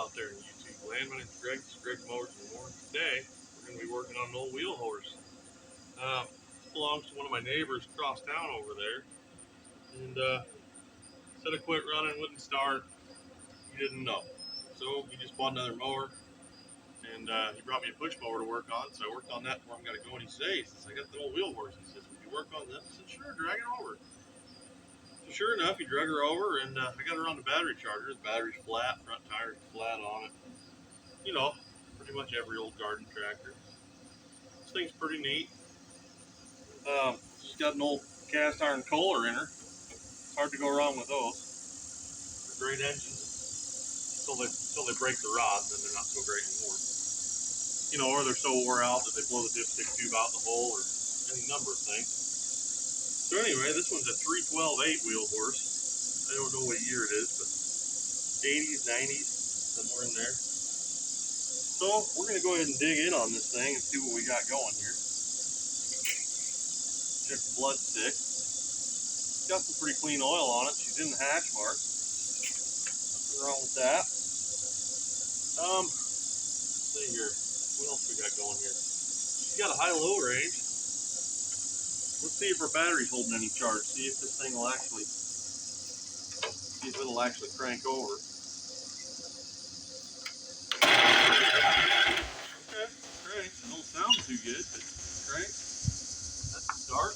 out there in YouTube land. My name's Greg. It's Greg Mowers in the morning. Today, we're going to be working on an old wheel horse. This belongs to one of my neighbors across town over there. And said it quit running, wouldn't start. He didn't know. So he just bought another mower. And he brought me a push mower to work on. So I worked on that before I got to go. And he says, I got the old wheel horse. He says, would you work on this? I said, sure, drag it over. So sure enough, he drug her over, and I got her on the battery charger. The battery's flat, front tire's flat on it. You know, pretty much every old garden tractor. This thing's pretty neat. She's got an old cast iron Kohler in her. Hard to go wrong with those. They're great engines until they break the rod, then they're not so great anymore. You know, or they're so wore out that they blow the dipstick tube out the hole, or any number of things. So anyway, this one's a 312/8 wheel horse. I don't know what year it is, but 80s, 90s, somewhere in there. So we're going to go ahead and dig in on this thing and see what we got going here. Check the blood stick. It's got some pretty clean oil on it. She's in the hatch mark. Nothing wrong with that. Let's see here. What else we got going here? She's got a high-low range. Let's see if our battery's holding any charge. See if this thing will actually, see if it'll actually crank over. Okay, great. It don't sound too good, but great. That's a start.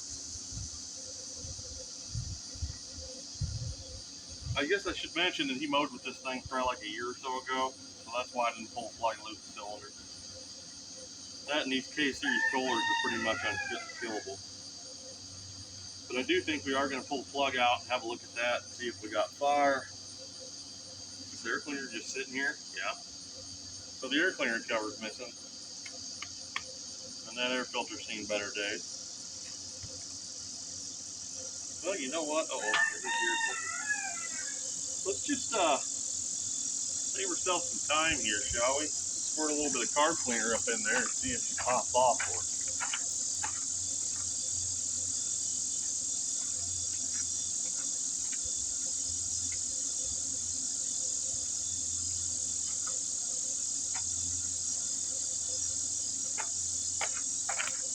I guess I should mention that he mowed with this thing probably like a year or so ago, so that's why I didn't pull the plug and lose the cylinder. That and these K-Series Kohlers are pretty much unkillable. But I do think we are going to pull the plug out and have a look at that and see if we got fire. Is the air cleaner just sitting here? Yeah. So the air cleaner cover's missing. And that air filter's seen better days. Well, you know what? Uh-oh, there's the air filter. Let's just save ourselves some time here, shall we? Squirt a little bit of carb cleaner up in there and see if she pops off for us.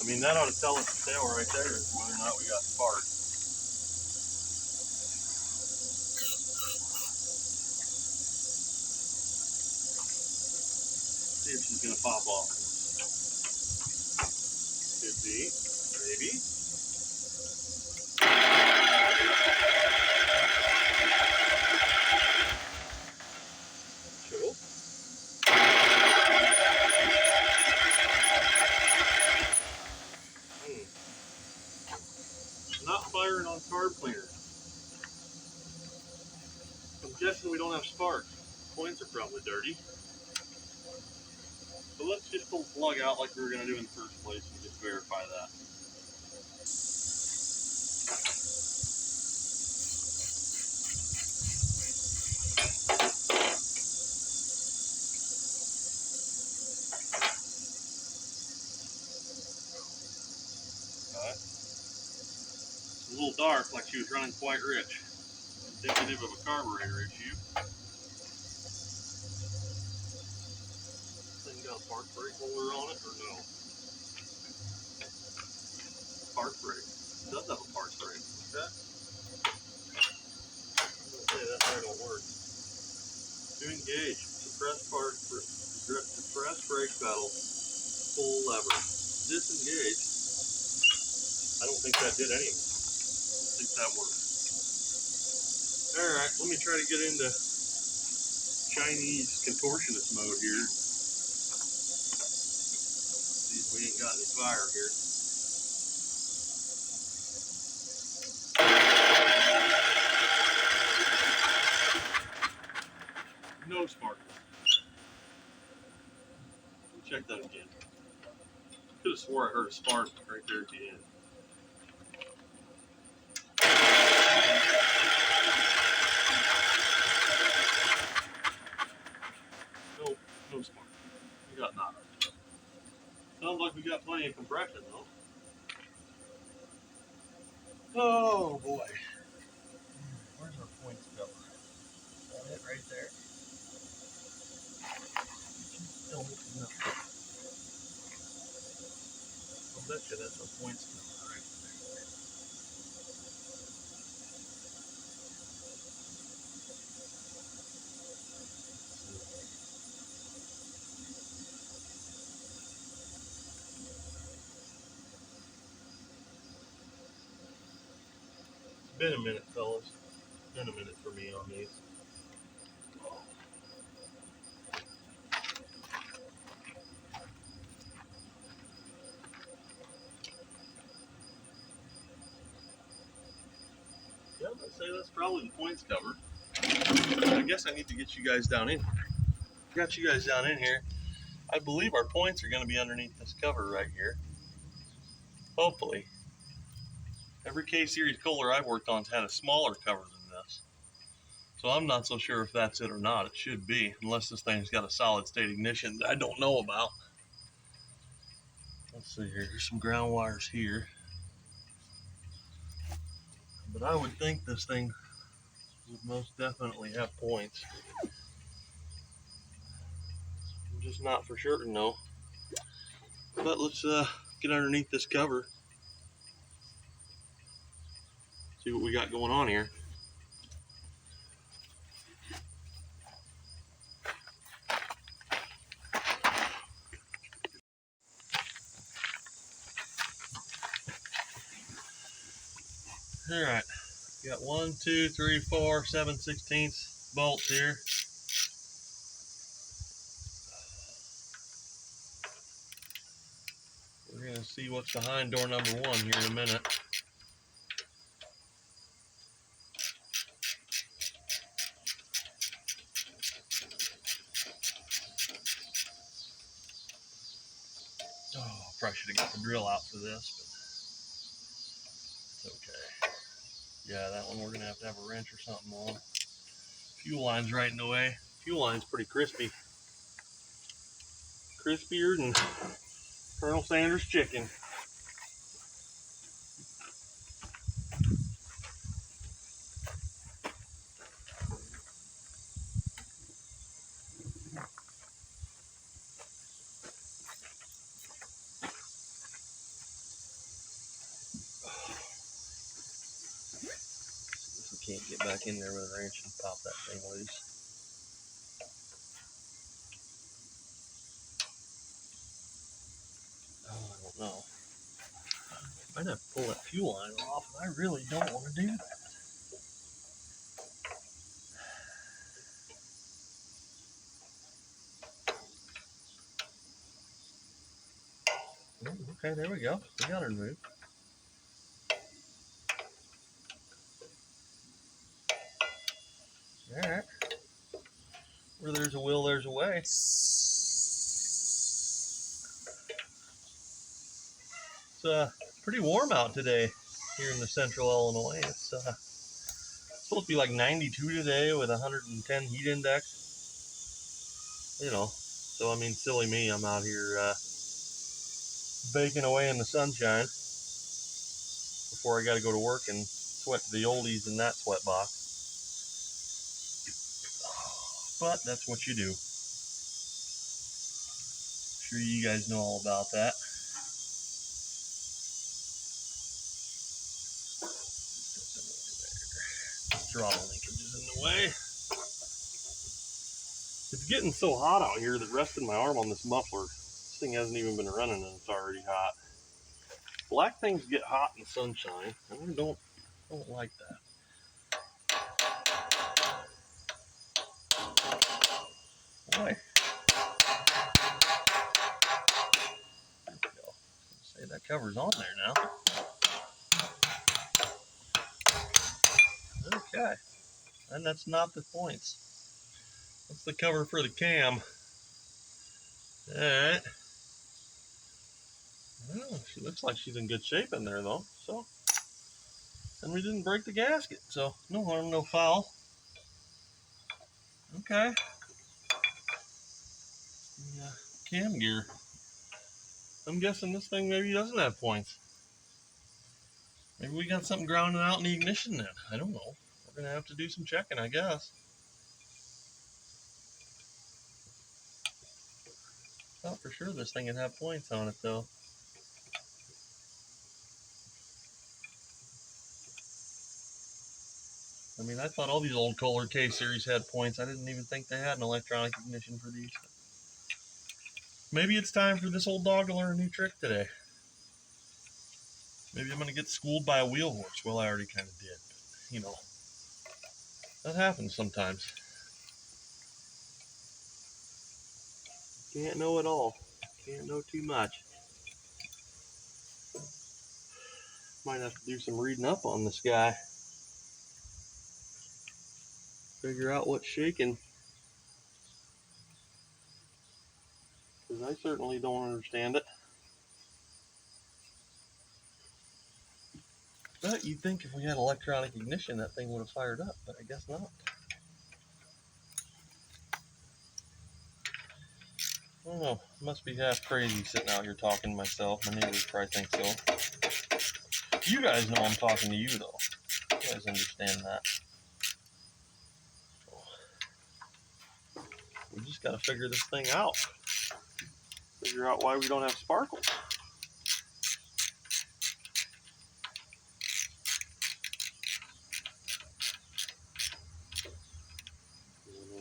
I mean, that ought to tell us the tale right there is whether or not we got sparks. See if she's going to pop off. Could be, maybe. Cool. Not firing on carb cleaner. I'm guessing we don't have sparks. Coins are probably dirty. So let's just pull the plug out like we were going to do in the first place and just verify that. Alright. It's a little dark, like she was running quite rich. Indicative of a carburetor issue. Thing got a park brake holder on it, or no? Park brake. It does have a park brake. Okay. I'm going to say that there don't work. To engage, suppress brake pedal, pull lever. Disengage. I don't think that did anything. I don't think that worked. Alright, let me try to get into Chinese contortionist mode here. See if we ain't got any fire here. No spark. Let me check that again. Could have swore I heard a spark right there at the end. Nope, no spark. We got nada. Sounds like we got plenty of compression though. Oh boy. Where's our points go? Is that it right there? bet you that's a points number right there. It's been a minute, fellas. It's been a minute for me on these. Yeah, I'd say that's probably the points cover. I guess I need to get you guys down in here. Got you guys down in here. I believe our points are going to be underneath this cover right here. Hopefully. Every K-Series Kohler I've worked on's had a smaller cover than this. So I'm not so sure if that's it or not. It should be, unless this thing's got a solid state ignition that I don't know about. Let's see here. There's some ground wires here. But I would think this thing would most definitely have points. I'm just not for certain though. But let's get underneath this cover. See what we got going on here. Alright, got 1, 2, 3, 4, 7/16 bolts here. We're going to see what's behind door number 1 here in a minute. Oh, probably should have got the drill out for this, but it's okay. Yeah, that one we're going to have a wrench or something on. Fuel line's right in the way. Fuel line's pretty crispy. Crispier than Colonel Sanders chicken. Can't get back in there with a wrench and pop that thing loose. Oh, I don't know. I'd have to pull that fuel line off, and I really don't want to do that. Okay, there we go. We got her moved. Alright. Where there's a will, there's a way. It's pretty warm out today here in the central Illinois. It's supposed to be like 92 today with 110 heat index. You know, so I mean, silly me, I'm out here baking away in the sunshine before I got to go to work and sweat to the oldies in that sweat box. But that's what you do. Sure, you guys know all about that. Throttle linkage is in the way. It's getting so hot out here that resting my arm on this muffler, this thing hasn't even been running and it's already hot. Black things get hot in the sunshine, and I don't like that. Boy. There we go. Say that cover's on there now. Okay. And that's not the points. That's the cover for the cam. Alright. Well, she looks like she's in good shape in there though. So, and we didn't break the gasket, so no harm, no foul. Okay. Yeah, cam gear. I'm guessing this thing maybe doesn't have points. Maybe we got something grounding out in the ignition then. I don't know. We're going to have to do some checking, I guess. Thought for sure this thing would have points on it though. I mean, I thought all these old Kohler K series had points. I didn't even think they had an electronic ignition for these. Maybe it's time for this old dog to learn a new trick today. Maybe I'm going to get schooled by a wheel horse. Well, I already kind of did. But, you know, that happens sometimes. Can't know it all. Can't know too much. Might have to do some reading up on this guy. Figure out what's shaking. Because I certainly don't understand it. But you'd think if we had electronic ignition, that thing would have fired up, but I guess not. I don't know. I must be half crazy sitting out here talking to myself. My neighbors probably think so. You guys know I'm talking to you, though. You guys understand that. We just got to figure this thing out. Figure out why we don't have sparkles.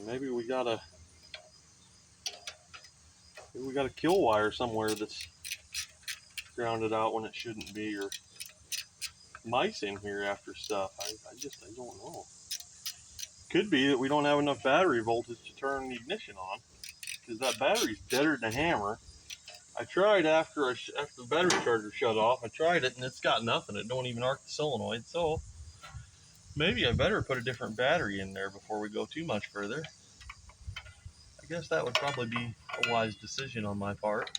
Maybe we got a kill wire somewhere that's grounded out when it shouldn't be, or mice in here after stuff. I don't know. Could be that we don't have enough battery voltage to turn the ignition on, because that battery's deader than a hammer. I tried after the battery charger shut off. I tried it and it's got nothing. It don't even arc the solenoid. So maybe I better put a different battery in there before we go too much further. I guess that would probably be a wise decision on my part.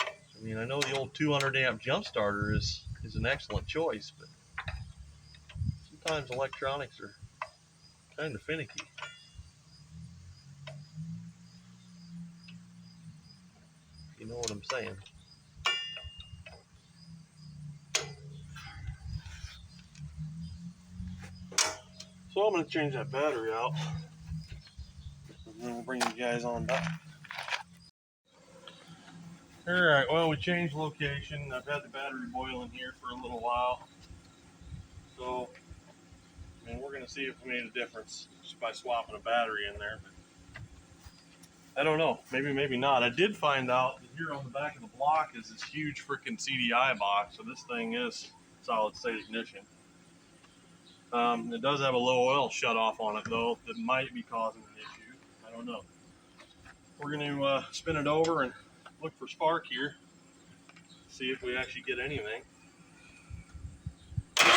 I mean, I know the old 200 amp jump starter is an excellent choice, but sometimes electronics are kind of finicky. You know what I'm saying? So I'm going to change that battery out, and then we'll bring you guys on back. Alright, well, we changed location. I've had the battery boiling here for a little while. So, I mean, we're going to see if we made a difference just by swapping a battery in there. But I don't know. Maybe, maybe not. I did find out that here on the back of the block is this huge freaking CDI box. So this thing is solid state ignition. It does have a low oil shut off on it, though, that might be causing an issue. I don't know. We're going to spin it over and look for spark here. See if we actually get anything. I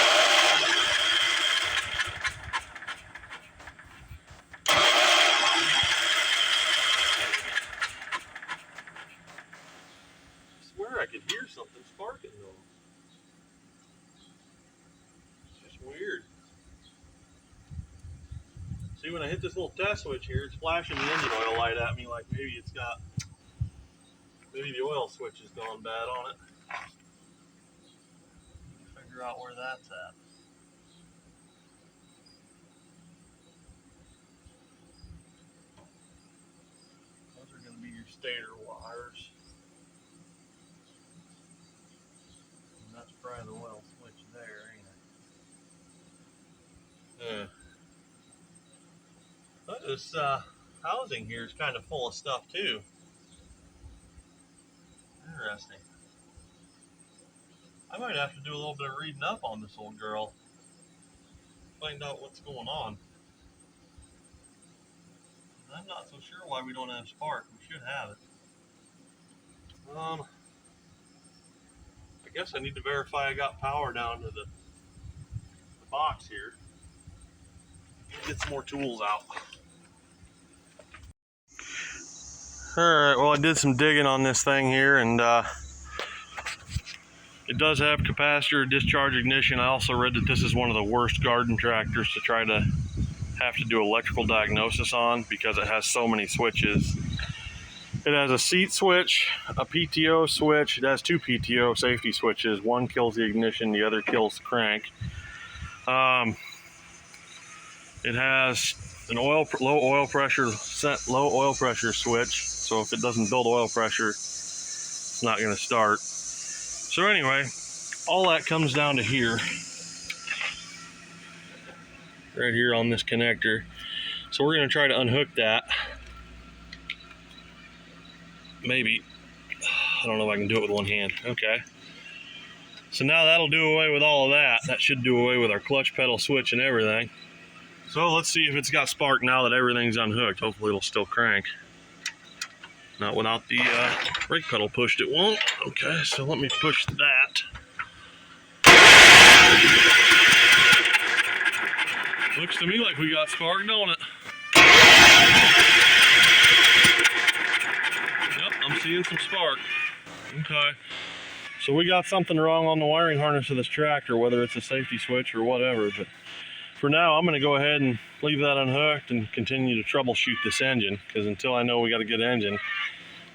swear I could hear something sparking though. It's just weird. See, when I hit this little test switch here, it's flashing the engine oil light at me like maybe the oil switch has gone bad on it. Figure out where that's at. Those are going to be your stator wires. And that's probably the oil switch there, ain't it? But this housing here is kind of full of stuff too. Interesting. I might have to do a little bit of reading up on this old girl. Find out what's going on. I'm not so sure why we don't have spark. We should have it. I guess I need to verify I got power down to the box here. Get some more tools out. Alright, well, I did some digging on this thing here, and it does have capacitor discharge ignition. I also read that this is one of the worst garden tractors to try to have to do electrical diagnosis on because it has so many switches. It has a seat switch, a PTO switch. It has two PTO safety switches. One kills the ignition, the other kills the crank. It has an low oil pressure switch. So if it doesn't build oil pressure, it's not going to start. So anyway, all that comes down to here. right here on this connector. So we're going to try to unhook that. Maybe. I don't know if I can do it with one hand. Okay. So now that'll do away with all of that. That should do away with our clutch pedal switch and everything. So let's see if it's got spark now that everything's unhooked. Hopefully it'll still crank. Not without the brake pedal pushed, it won't. Okay, so let me push that. Looks to me like we got spark, don't it? Yep, I'm seeing some spark. Okay. So we got something wrong on the wiring harness of this tractor, whether it's a safety switch or whatever. But for now, I'm going to go ahead and leave that unhooked and continue to troubleshoot this engine, because until I know we got a good engine,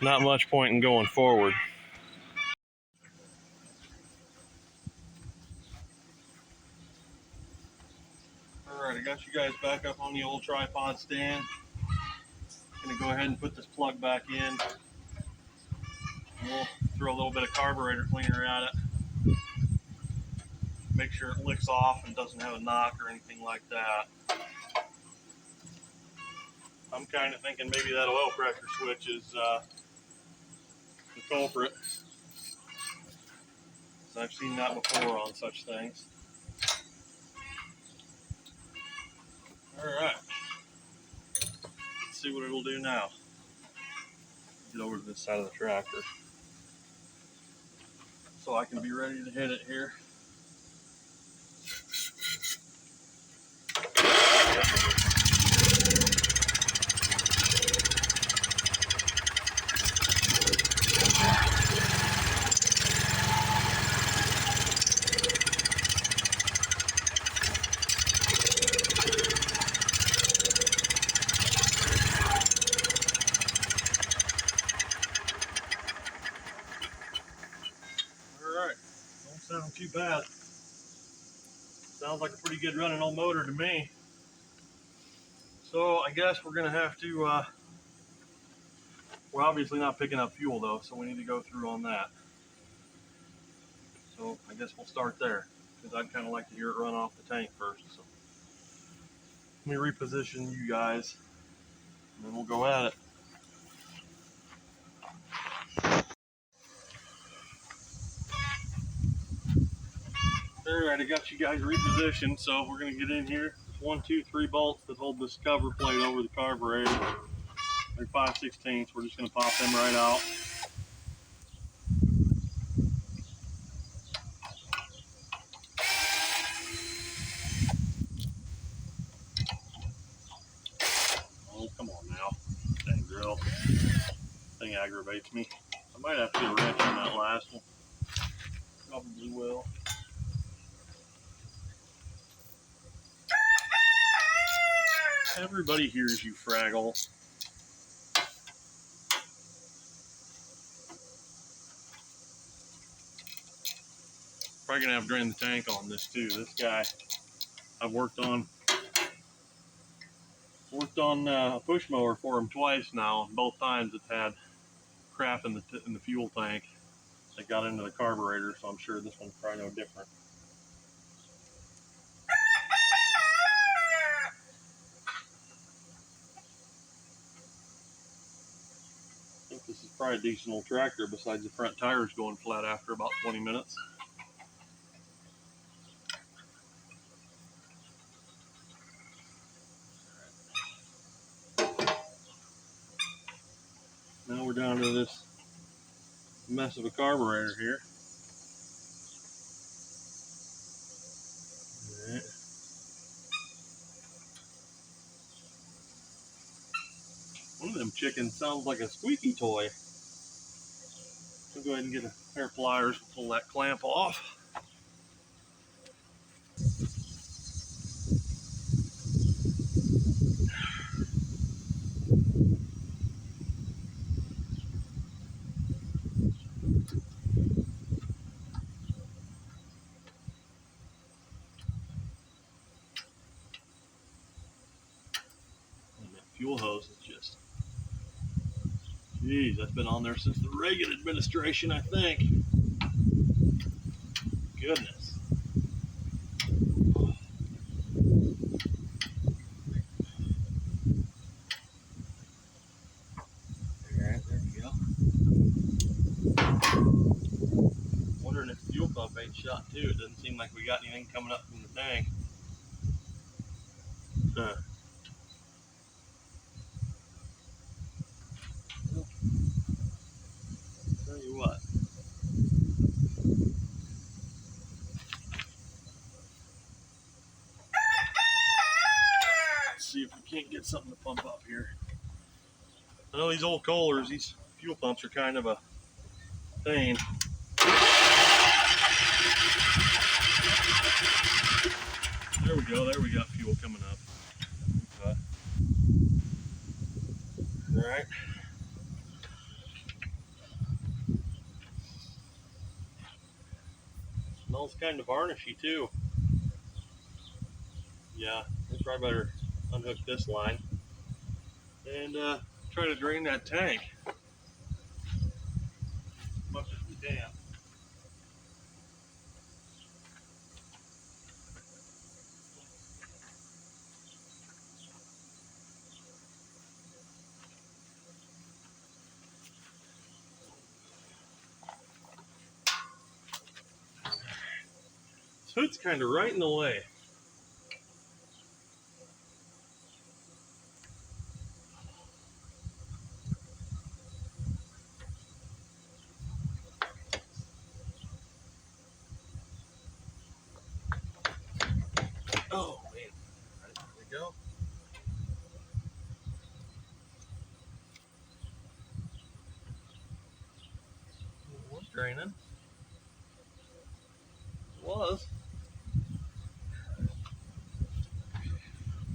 not much point in going forward. Alright, I got you guys back up on the old tripod stand. I'm going to go ahead and put this plug back in. We'll throw a little bit of carburetor cleaner at it. Make sure it licks off and doesn't have a knock or anything like that. I'm kind of thinking maybe that oil pressure switch is the culprit. So I've seen that before on such things. Alright. Let's see what it'll do now. Get over to this side of the tractor so I can be ready to hit it here. Alright, don't sound too bad. Sounds like a pretty good running old motor to me. So I guess we're gonna have to, we're obviously not picking up fuel though, so we need to go through on that. So I guess we'll start there, because I'd kind of like to hear it run off the tank first. So let me reposition you guys, and then we'll go at it. Alright, I got you guys repositioned, so we're going to get in here. There's 1, 2, 3 bolts that hold this cover plate over the carburetor. They're 5/16. We're just going to pop them right out. Oh, come on now. Dang drill. Thing aggravates me. I might have to get a wrench on that last one. Probably will. Everybody hears you, Fraggle. Probably gonna have to drain the tank on this too. This guy, I've worked on a push mower for him twice now, and both times it's had crap in the fuel tank that got into the carburetor. So I'm sure this one's probably no different. I think this is probably a decent old tractor, besides the front tires going flat after about 20 minutes. Now we're down to this mess of a carburetor here. All right. One of them chickens sounds like a squeaky toy. I'll go ahead and get a pair of pliers and pull that clamp off. And that fuel hose is just, geez, that's been on there since the Reagan administration, I think. Goodness. spot bait shot too. It doesn't seem like we got anything coming up from the tank. Huh. Well, tell you what. Let's see if we can't get something to pump up here. I know these old Kohlers, these fuel pumps are kind of a pain. There we go. There we got fuel coming up. Okay. All right. Smells kind of varnishy too. Yeah, we probably better unhook this line and try to drain that tank as much as we can. This hood's kind of right in the way. Oh man, right, there we go. It was draining. It was.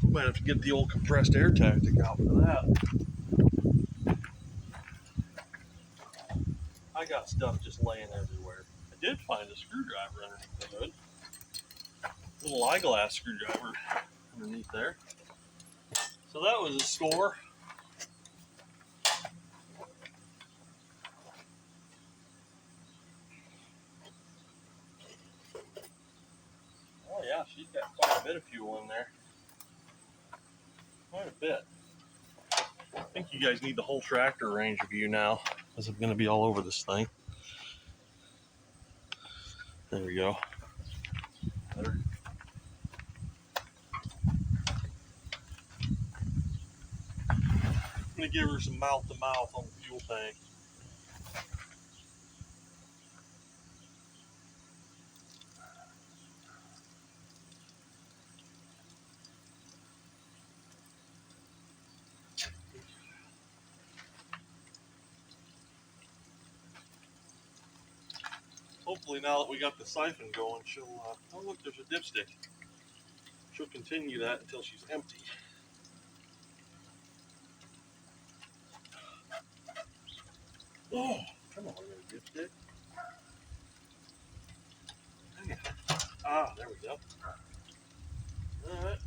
We might have to get the old compressed air tactic out for that. I got stuff just laying everywhere. I did find a screwdriver underneath the hood. A little eyeglass screwdriver underneath there. So that was a score. Oh yeah, she's got quite a bit of fuel in there. Quite a bit. I think you guys need the whole tractor range of view now, because I'm going to be all over this thing. There we go. Better. I'm going to give her some mouth to mouth on the fuel tank. Hopefully now that we got the siphon going, she'll, oh look, there's a dipstick. She'll continue that until she's empty. Oh, come on, little dipstick. Ah, there we go. Alright.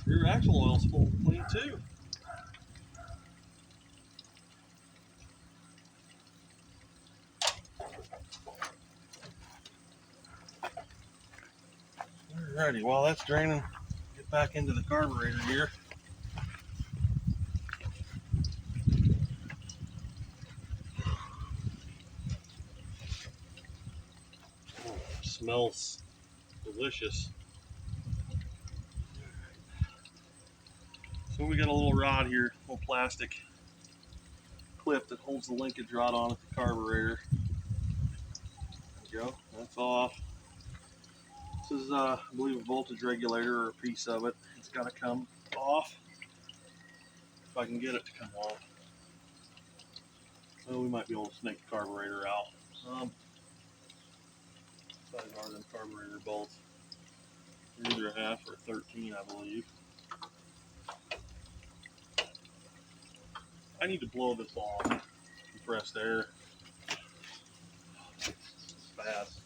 Rear axle oil's full clean too. Alrighty, while that's draining, get back into the carburetor here. Oh, smells delicious. So we got a little rod here, a little plastic clip that holds the linkage rod on at the carburetor. There we go, that's off. This is, I believe, a voltage regulator or a piece of it. It's got to come off if I can get it to come off. So we might be able to snake the carburetor out. Size are them carburetor bolts. They're either a half or a 13, I believe. I need to blow this off. Compressed air. It's fast.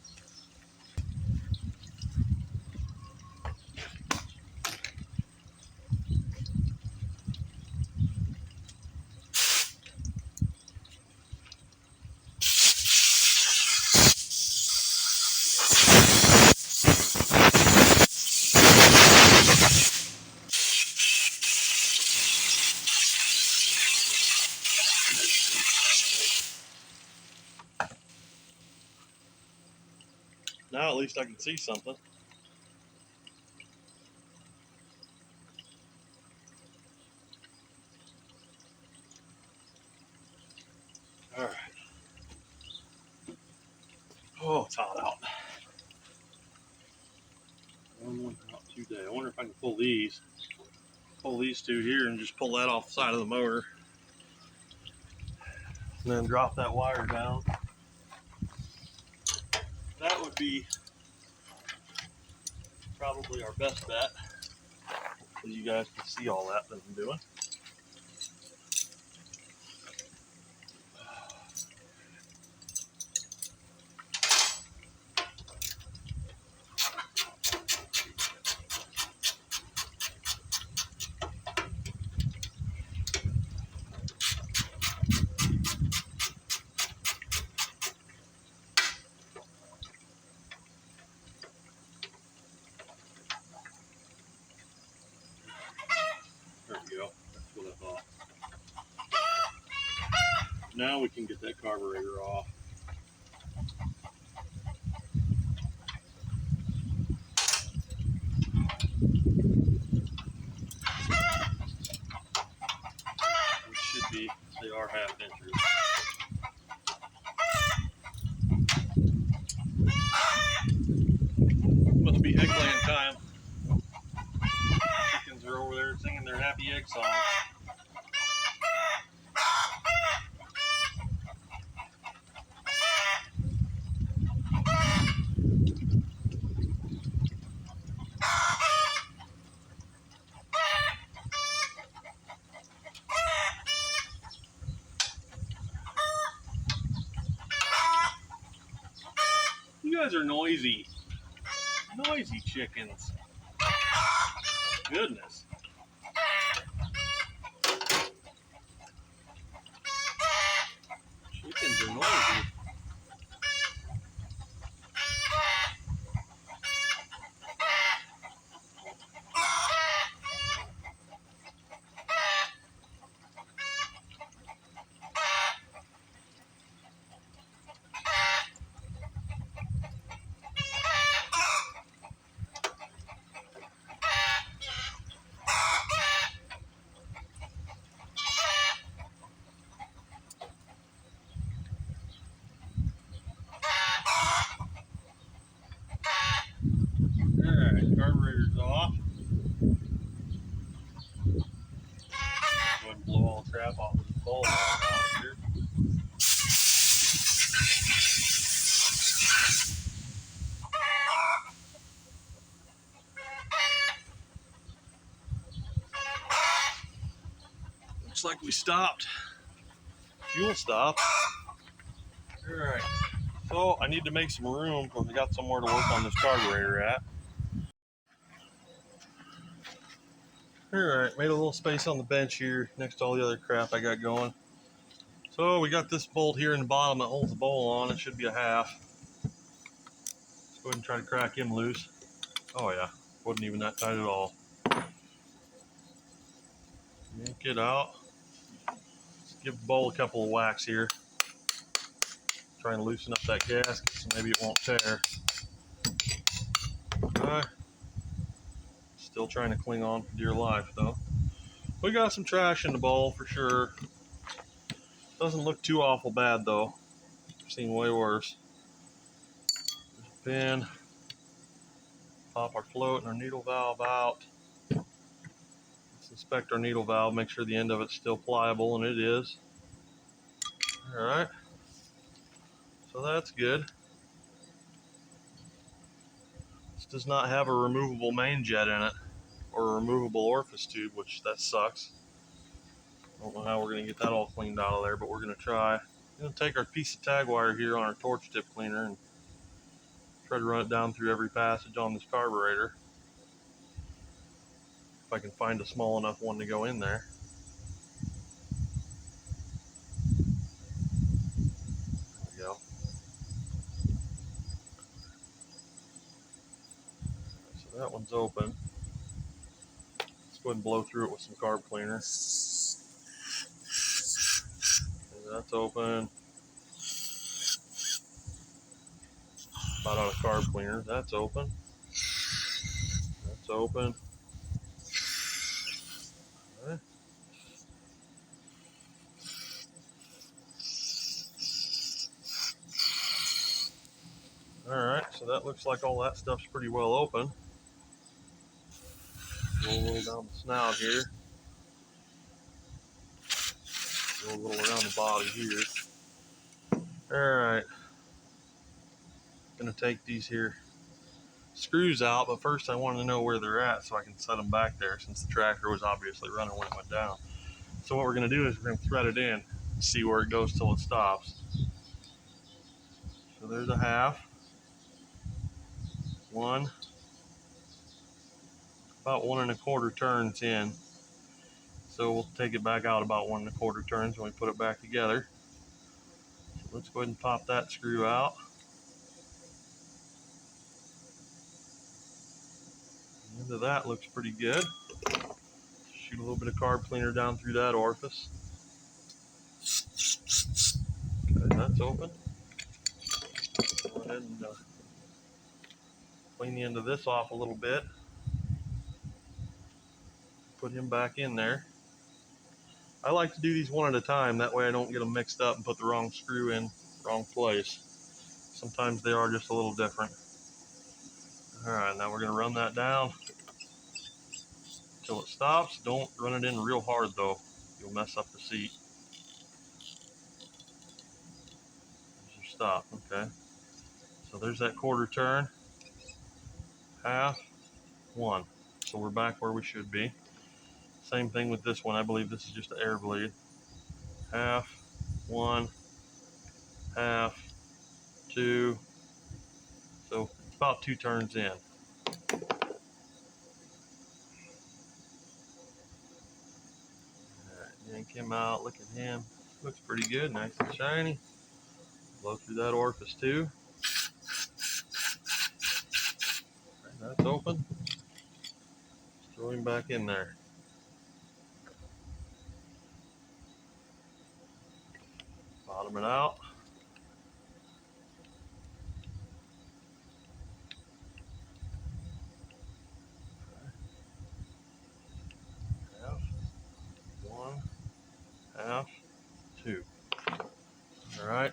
Now at least I can see something. All right. Oh, it's hot out. One out today. I wonder if I can pull these two here and just pull that off the side of the motor. And then drop that wire down. That would be probably our best bet. So you guys can see all that I'm doing. There we go. That's what I thought. Now we can get that carburetor off. Which should be, they are 1/2 inches. Must be egg laying time. Chickens are over there singing their happy egg song. You guys are noisy. Noisy chickens. Goodness. Chickens are noisy. Alright, carburetor's off. Go ahead and blow all the crap off of the bulb out here. Looks like we stopped. Fuel stop. Alright, so I need to make some room because I got somewhere to work on this carburetor at. Alright, made a little space on the bench here next to all the other crap I got going. So we got this bolt here in the bottom that holds the bowl on. It should be a 1/2. Let's go ahead and try to crack him loose. Oh yeah, wasn't even that tight at all. Yank it out. Let's give the bowl a couple of whacks here. Trying to loosen up that gasket so maybe it won't tear. Alright. Still trying to cling on for dear life though. We got some trash in the bowl for sure. Doesn't look too awful bad though. I've seen way worse. There's a pin. Pop our float and our needle valve out. Let's inspect our needle valve, make sure the end of it's still pliable, and it is. Alright. So that's good. This does not have a removable main jet in it, or a removable orifice tube, which that sucks. I don't know how we're going to get that all cleaned out of there, but we're going to try. I'm going to take our piece of tag wire here on our torch tip cleaner and try to run it down through every passage on this carburetor. If I can find a small enough one to go in there. There we go. So that one's open. Let's go ahead and blow through it with some carb cleaner. And that's open. About out of carb cleaner. That's open. That's open. Okay. Alright, so that looks like all that stuff's pretty well open. Go a little down the snout here. Go a little around the body here. Alright. Gonna take these here screws out, but first I wanted to know where they're at so I can set them back there, since the tractor was obviously running when it went down. So what we're gonna do is we're gonna thread it in and see where it goes till it stops. So there's a half. One. About 1 1/4 turns in. So we'll take it back out about 1 1/4 turns when we put it back together. So let's go ahead and pop that screw out. The end of that looks pretty good. Shoot a little bit of carb cleaner down through that orifice. Okay, that's open. Go ahead and clean the end of this off a little bit. Put him back in there. I like to do these one at a time, that way I don't get them mixed up and put the wrong screw in the wrong place. Sometimes they are just a little different. Alright, now we're going to run that down until it stops. Don't run it in real hard though, you'll mess up the seat. There's your stop, okay. So there's that 1/4 turn, half, 1. So we're back where we should be. Same thing with this one, I believe this is just an air bleed. Half, 1, half, 2. So it's about 2 turns in. Yank him out, look at him. Looks pretty good, nice and shiny. Blow through that orifice too. Okay, that's open. Just throw him back in there. Bottom it out. Okay. Half, 1, half, 2. All right.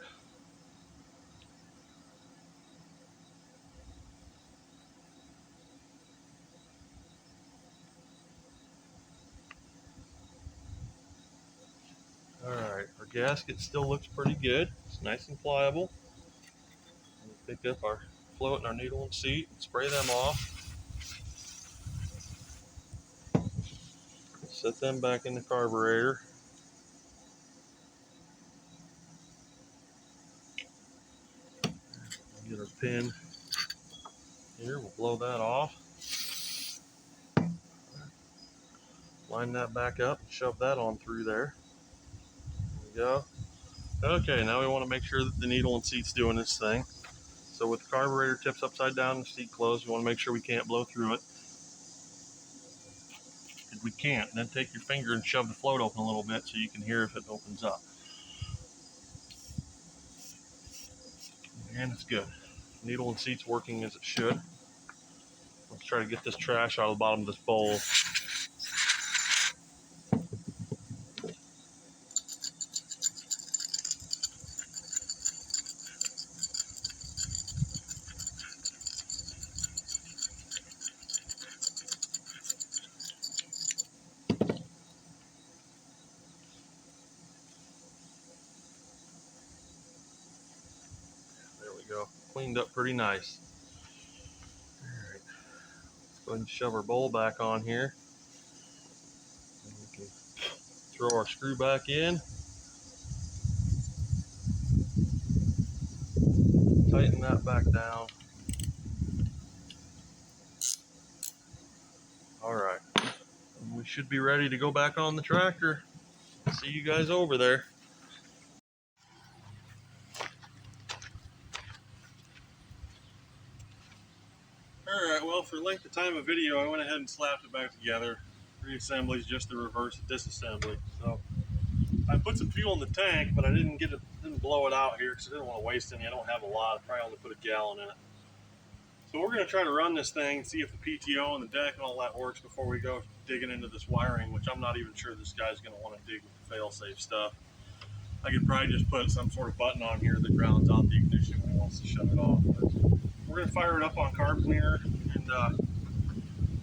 Alright, our gasket still looks pretty good. It's nice and pliable. We'll pick up our float and our needle and seat and spray them off. Set them back in the carburetor. Get our pin here, we'll blow that off. Line that back up and shove that on through there. There we go. Okay, now we want to make sure that the needle and seat's doing this thing. So with the carburetor tips upside down and the seat closed, we want to make sure we can't blow through it. If we can't, then take your finger and shove the float open a little bit so you can hear if it opens up. And it's good. Needle and seat's working as it should. Let's try to get this trash out of the bottom of this bowl. There we go. Cleaned up pretty nice. Alright. Let's go ahead and shove our bowl back on here. And we can throw our screw back in. Tighten that back down. Alright. We should be ready to go back on the tractor. See you guys over there. Alright, well, for length of time of video, I went ahead and slapped it back together. Reassembly is just the reverse of disassembly. So I put some fuel in the tank, but I didn't blow it out here because I didn't want to waste any. I don't have a lot. I probably only put a gallon in it. So we're going to try to run this thing and see if the PTO and the deck and all that works before we go digging into this wiring, which I'm not even sure this guy's going to want to dig with the fail-safe stuff. I could probably just put some sort of button on here that grounds out the ignition when he wants to shut it off. But we're going to fire it up on carb cleaner and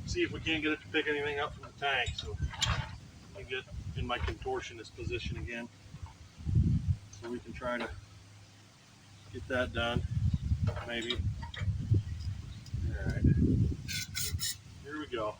see if we can't get it to pick anything up from the tank. So I get in my contortionist position again, so we can try to get that done, maybe. All right, here we go.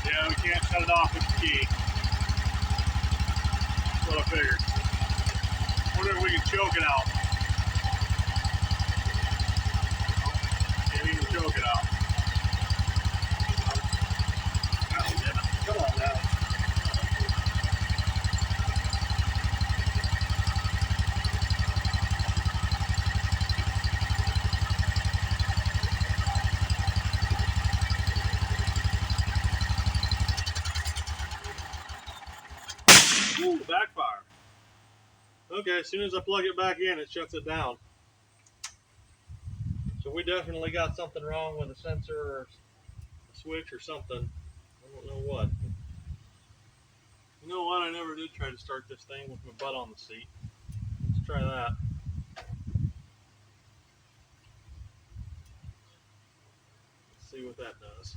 Yeah, we can't shut it off with the key. That's what I figured. Wonder if we can choke it out. Can't even choke it out. Oh, damn it. Come on now. Ooh, backfire. Okay, as soon as I plug it back in, it shuts it down. So we definitely got something wrong with a sensor or a switch or something. I don't know what. You know what? I never did try to start this thing with my butt on the seat. Let's try that. Let's see what that does.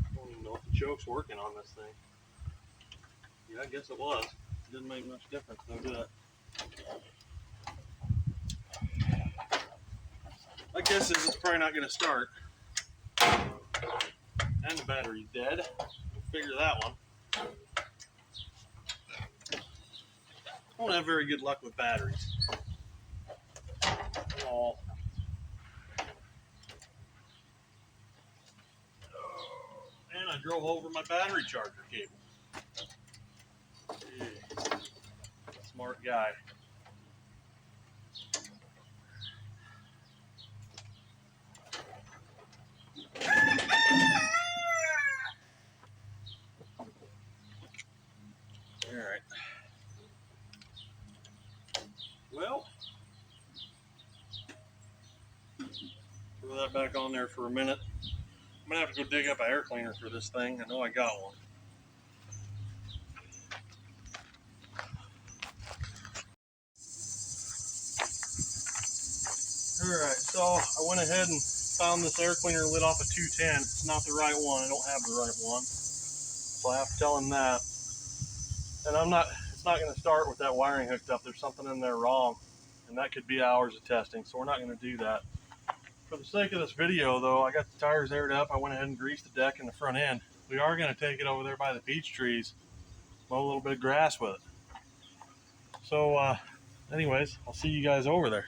I don't even know if the choke's working on this thing. Yeah, I guess it was. It didn't make much difference though, did it? My guess is it's probably not going to start. And the battery's dead. We'll figure that one. I don't have very good luck with batteries. At all. And I drove over my battery charger cable. Yeah. Smart guy. Alright. Well, throw that back on there for a minute. I'm going to have to go dig up an air cleaner for this thing. I know I got one. Alright, so I went ahead and found this air cleaner lit off a 210. It's not the right one. I don't have the right one. So I have to tell him that. And it's not going to start with that wiring hooked up. There's something in there wrong. And that could be hours of testing. So we're not going to do that. For the sake of this video though, I got the tires aired up. I went ahead and greased the deck and the front end. we are going to take it over there by the peach trees, mow a little bit of grass with it. So anyways, I'll see you guys over there.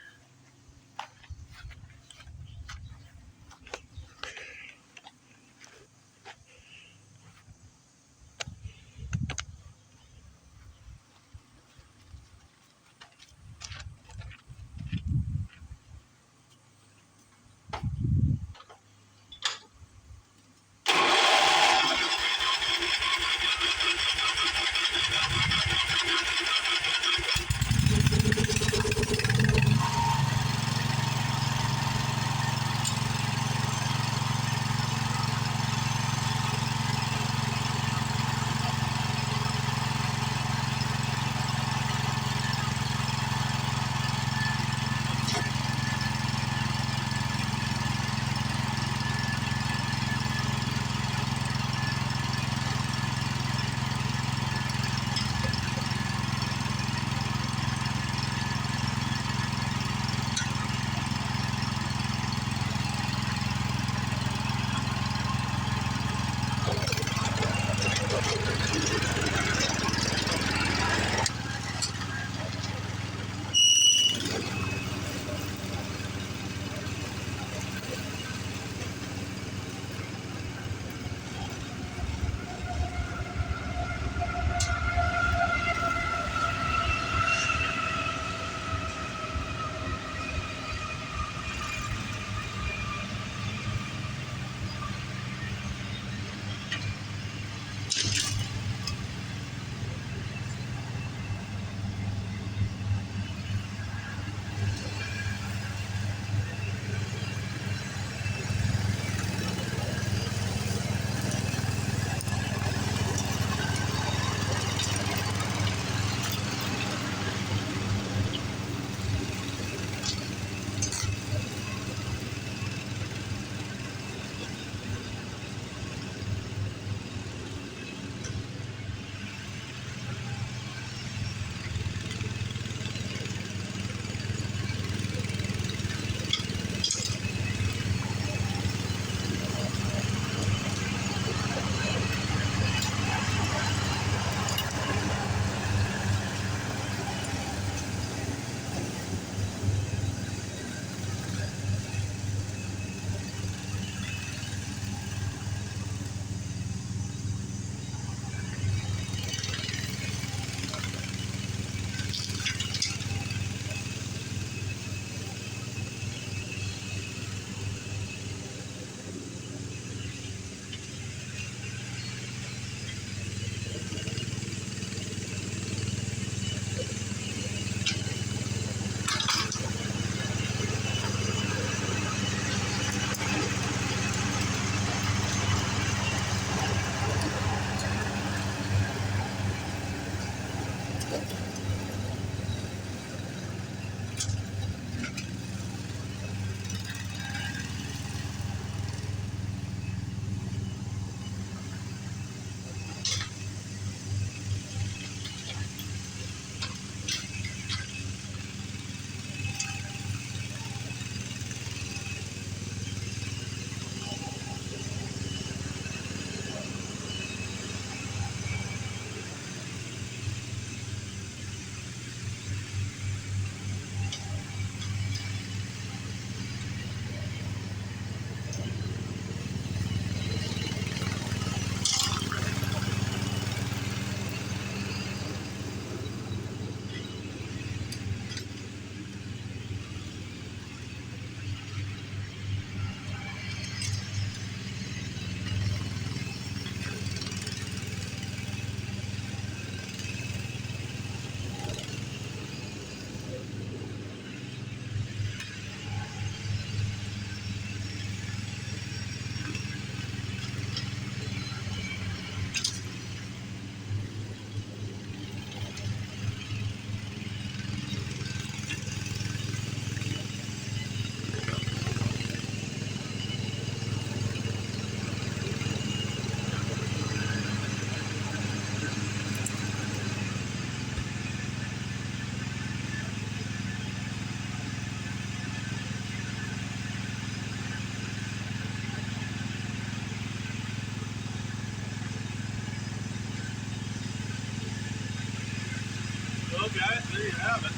Well, guys, there you have it.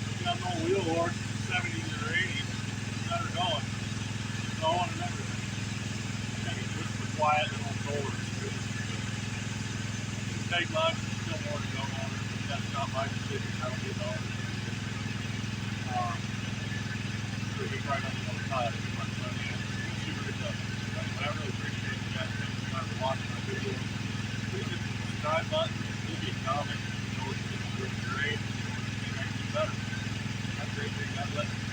You got no wheel horse in the 70s or 80s. Got her going. She's going and everything. I mean, just for quiet little mowers. It'll take much. There's still more to go on it. That's not my decision. I don't get on it. So we probably don't want to tie it too much money in. We'll see what it does. But I really appreciate you guys taking the time to watch my video. Please hit the subscribe button. Leave me a comment. You know, it's great. It makes it better. Have a great day. God bless you.